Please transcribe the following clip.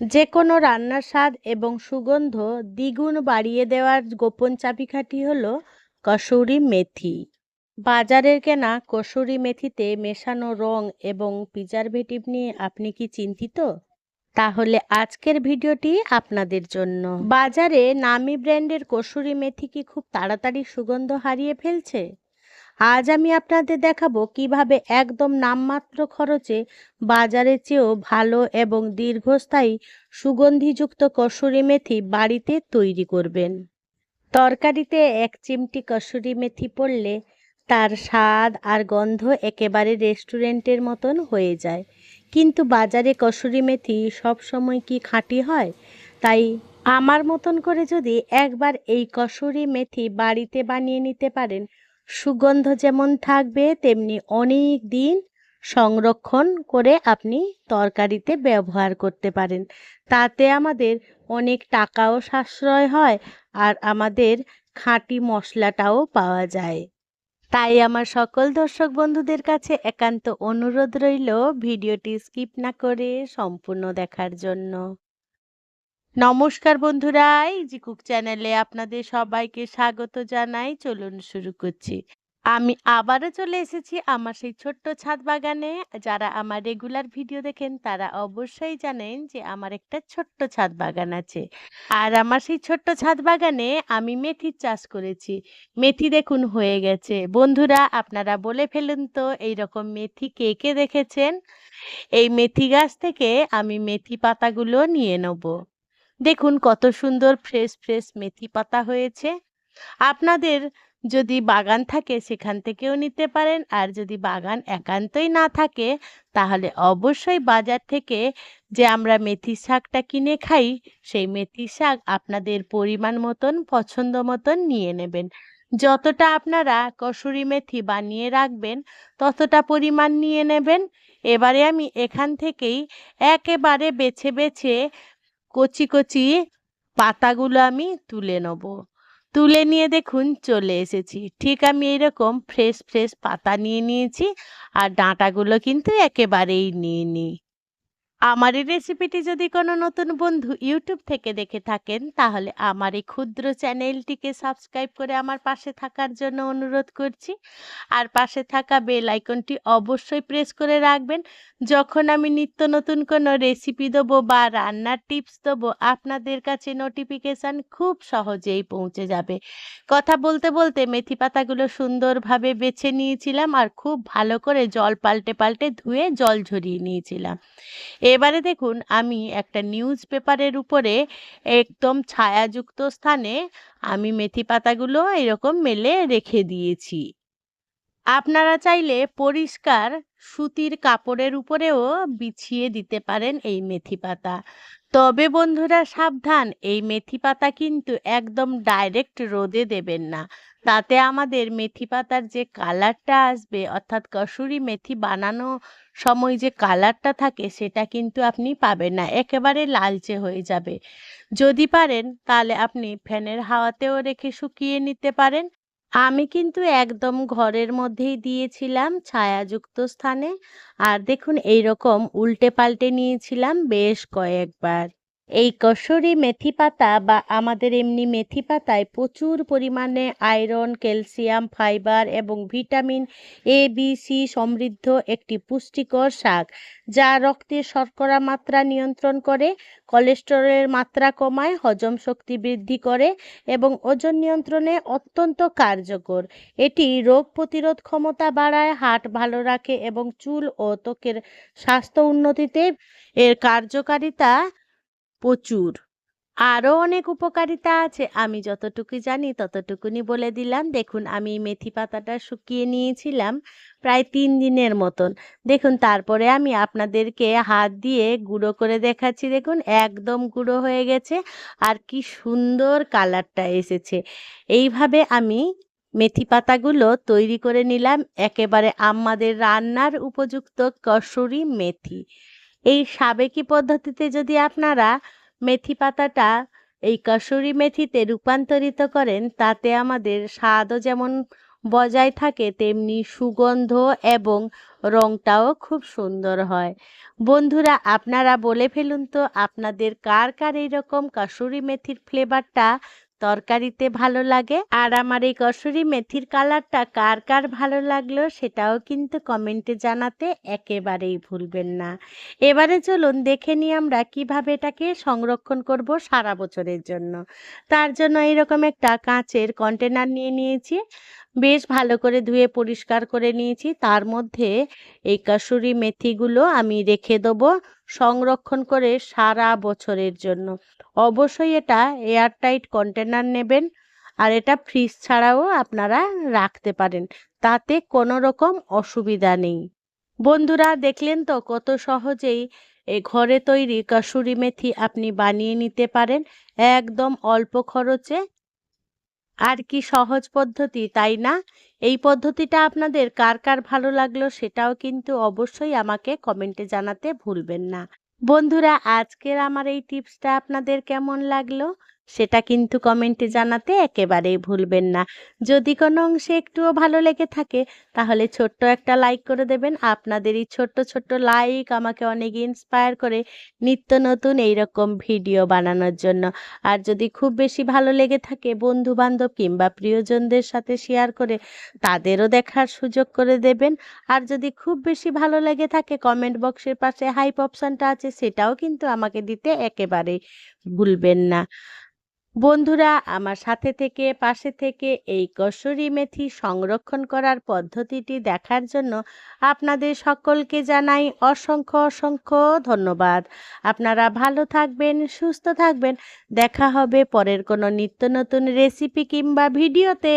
যে কোনো রান্নার স্বাদ এবং সুগন্ধ দ্বিগুণ বাড়িয়ে দেওয়ার গোপন চাবিকাঠি হলো কসুরি মেথি। বাজারের কেনা কসুরি মেথিতে মেশানো রং এবং প্রিজারভেটিভ নিয়ে আপনি কি চিন্তিত? তাহলে আজকের ভিডিওটি আপনাদের জন্য। বাজারে নামি ব্র্যান্ডের কসুরি মেথি কি খুব তাড়াতাড়ি সুগন্ধ হারিয়ে ফেলছে? আজ আমি আপনাদের দেখাবো কিভাবে একদম নামমাত্র খরচে বাজারের চেয়েও ভালো এবং দীর্ঘস্থায়ী সুগন্ধিযুক্ত কসুরি মেথি বাড়িতে তৈরি করবেন। তরকারিতে এক চিমটি কসুরি মেথি পড়লে তার স্বাদ আর গন্ধ একেবারে রেস্টুরেন্টের মতন হয়ে যায়। কিন্তু বাজারে কসুরি মেথি সবসময় কি খাঁটি হয়? তাই আমার মতন করে যদি একবার এই কসুরি মেথি বাড়িতে বানিয়ে নিতে পারেন, সুগন্ধ যেমন থাকবে তেমনি অনেক দিন সংরক্ষণ করে আপনি তরকারিতে ব্যবহার করতে পারেন। তাতে আমাদের অনেক টাকাও সাশ্রয় হয় আর আমাদের খাঁটি মশলাটাও পাওয়া যায়। তাই আমার সকল দর্শক বন্ধুদের কাছে একান্ত অনুরোধ রইল ভিডিওটি স্কিপ না করে সম্পূর্ণ দেখার জন্য। নমস্কার বন্ধুরা, ইজি কুক চ্যানেলে আপনাদের সবাইকে স্বাগত জানাই। চলুন শুরু করছি। আমি আবারও চলে এসেছি আমার সেই ছোট্ট ছাদ বাগানে। যারা আমার রেগুলার ভিডিও দেখেন তারা অবশ্যই জানেন যে আমার একটা ছোট্ট ছাদ বাগান আছে। আর আমার সেই ছোট্ট ছাদ বাগানে আমি মেথির চাষ করেছি। মেথি দেখুন হয়ে গেছে। বন্ধুরা, আপনারা বলে ফেলুন তো এইরকম মেথি কে কে দেখেছেন? এই মেথি গাছ থেকে আমি মেথি পাতাগুলো নিয়ে নেব। দেখুন কত সুন্দর ফ্রেশ ফ্রেশ মেথি পাতা হয়েছে। আপনাদের যদি বাগান থাকে সেখান থেকেও নিতে পারেন, আর যদি বাগান একান্তই না থাকে তাহলে অবশ্যই বাজার থেকে যে আমরা মেথি শাকটা কিনে খাই সেই মেথি শাক আপনাদের পরিমাণ মতন পছন্দ মতন নিয়ে নেবেন। যতটা আপনারা কসুরি মেথি বানিয়ে রাখবেন ততটা পরিমাণ নিয়ে নেবেন। এবারে আমি এখান থেকেই একেবারে বেছে বেছে কচি কচি পাতাগুলো আমি তুলে নেব। তুলে নিয়ে দেখুন চলে এসেছি। ঠিক আমি এইরকম ফ্রেশ ফ্রেশ পাতা নিয়ে নিয়েছি আর ডাঁটাগুলো কিন্তু একেবারেই নিইনি। আমার এই রেসিপিটি যদি কোনো নতুন বন্ধু ইউটিউব থেকে দেখে থাকেন তাহলে আমার এই ক্ষুদ্র চ্যানেলটিকে সাবস্ক্রাইব করে আমার পাশে থাকার জন্য অনুরোধ করছি। আর পাশে থাকা বেল আইকনটি অবশ্যই প্রেস করে রাখবেন। যখন আমি নিত্য নতুন কোনো রেসিপি দেবো বা রান্নার টিপস দেবো আপনাদের কাছে নোটিফিকেশান খুব সহজেই পৌঁছে যাবে। কথা বলতে বলতে মেথি পাতাগুলো সুন্দরভাবে বেছে নিয়েছিলাম আর খুব ভালো করে জল পাল্টে পাল্টে ধুয়ে জল ঝরিয়ে নিয়েছিলাম। এবারে দেখুন আমি একটা নিউজ পেপারের উপরে একদম ছায়াযুক্ত স্থানে আমি মেথি পাতাগুলো এরকম মেলে রেখে দিয়েছি। আপনারা চাইলে পরিষ্কার সুতির কাপড়ের উপরেও বিছিয়ে দিতে পারেন এই মেথি পাতা। তবে বন্ধুরা সাবধান, এই মেথি পাতা কিন্তু একদম ডাইরেক্ট রোদে দেবেন না। তাতে আমাদের মেথি পাতার যে কালারটা আসবে অর্থাৎ কসুরি মেথি বানানো সময় যে কালারটা থাকে সেটা কিন্তু আপনি পাবেন না, একেবারে লালচে হয়ে যাবে। যদি পারেন তাহলে আপনি ফ্যানের হাওয়াতেও রেখে শুকিয়ে নিতে পারেন। আমি কিন্তু একদম ঘরের মধ্যেই দিয়েছিলাম ছায়াযুক্ত স্থানে। আর দেখুন এইরকম উল্টে পাল্টে নিয়েছিলাম বেশ কয়েকবার। এই কসুরি মেথি পাতা বা আমাদের এমনি মেথি পাতায় প্রচুর পরিমাণে আয়রন, ক্যালসিয়াম, ফাইবার এবং ভিটামিন এ বি সি সমৃদ্ধ একটি পুষ্টিকর শাক, যা রক্তে শর্করা মাত্রা নিয়ন্ত্রণ করে, কোলেস্টেরলের মাত্রা কমায়, হজম শক্তি বৃদ্ধি করে এবং ওজন নিয়ন্ত্রণে অত্যন্ত কার্যকর। এটি রোগ প্রতিরোধ ক্ষমতা বাড়ায়, হার্ট ভালো রাখে এবং চুল ও ত্বকের স্বাস্থ্য উন্নতিতে এর কার্যকারিতা প্রচুর। আরও অনেক উপকারিতা আছে, আমি যতটুকু জানি ততটুকুনি বলে দিলাম। দেখুন আমি মেথি পাতাটা শুকিয়ে নিয়েছিলাম প্রায় 3 দিনের মতন। দেখুন তারপরে আমি আপনাদেরকে হাত দিয়ে গুঁড়ো করে দেখাচ্ছি। দেখুন একদম গুঁড়ো হয়ে গেছে আর কি সুন্দর কালারটা এসেছে। এইভাবে আমি মেথি পাতাগুলো তৈরি করে নিলাম একেবারে আমাদের রান্নার উপযুক্ত কসুরি মেথি। এই সাবেকি পদ্ধতিতে যদি আপনারা মেথি পাতাটা এই কসুরি মেথিতে রূপান্তরিত করেন তাতে আমাদের স্বাদও যেমন বজায় থাকে তেমনি সুগন্ধ এবং রংটাও খুব সুন্দর হয়। বন্ধুরা, আপনারা বলে ফেলুন তো আপনাদের কার কার এইরকম কসুরি মেথির ফ্লেভারটা তরকারিতে ভালো লাগে, আর আমার এই কসুরি মেথির কালারটা কার কার ভালো লাগলো সেটাও কিন্তু কমেন্টে জানাতে একেবারেই ভুলবেন না। এবারে চলুন দেখে নিই আমরা কিভাবে এটাকে সংরক্ষণ করব সারা বছরের জন্য। তার জন্য এরকম একটা কাঁচের কন্টেনার নিয়ে নিয়েছি, বেশ ভালো করে ধুয়ে পরিষ্কার করে নিয়েছি। তার মধ্যে এই কসুরি মেথিগুলো আমি রেখে দেবো সংরক্ষণ করে সারা বছরের জন্য। অবশ্যই এটা এয়ারটাইট কন্টেনার নেবেন, আর এটা ফ্রিজ ছাড়াও আপনারা রাখতে পারেন, তাতে কোনো রকম অসুবিধা নেই। বন্ধুরা, দেখলেন তো কত সহজেই এই ঘরে তৈরি কসুরি মেথি আপনি বানিয়ে নিতে পারেন একদম অল্প খরচে। আর কি সহজ পদ্ধতি, তাই না? এই পদ্ধতিটা আপনাদের কার কার ভালো লাগলো সেটাও কিন্তু অবশ্যই আমাকে কমেন্টে জানাতে ভুলবেন না। বন্ধুরা, আজকের আমার এই টিপসটা আপনাদের কেমন লাগলো সেটা কিন্তু কমেন্টে জানাতে একেবারেই ভুলবেন না। যদি কোনো অংশে একটুও ভালো লেগে থাকে তাহলে ছোট্ট একটা লাইক করে দেবেন। আপনাদের এই ছোট্ট ছোট্ট লাইক আমাকে অনেক ইন্সপায়ার করে নিত্য নতুন এইরকম ভিডিও বানানোর জন্য। আর যদি খুব বেশি ভালো লেগে থাকে বন্ধু বান্ধব কিংবা প্রিয়জনদের সাথে শেয়ার করে তাদেরও দেখার সুযোগ করে দেবেন। আর যদি খুব বেশি ভালো লেগে থাকে কমেন্ট বক্সের পাশে হাইপ অপশানটা আছে সেটাও কিন্তু আমাকে দিতে একেবারেই ভুলবেন না। বন্ধুরা, আমার সাথে থেকে পাশে থেকে এই কসুরি মেথি সংরক্ষণ করার পদ্ধতিটি দেখার জন্য আপনাদের সকলকে জানাই অসংখ্য অসংখ্য ধন্যবাদ। আপনারা ভালো থাকবেন, সুস্থ থাকবেন। দেখা হবে পরের কোনো নিত্য নতুন রেসিপি কিংবা ভিডিওতে।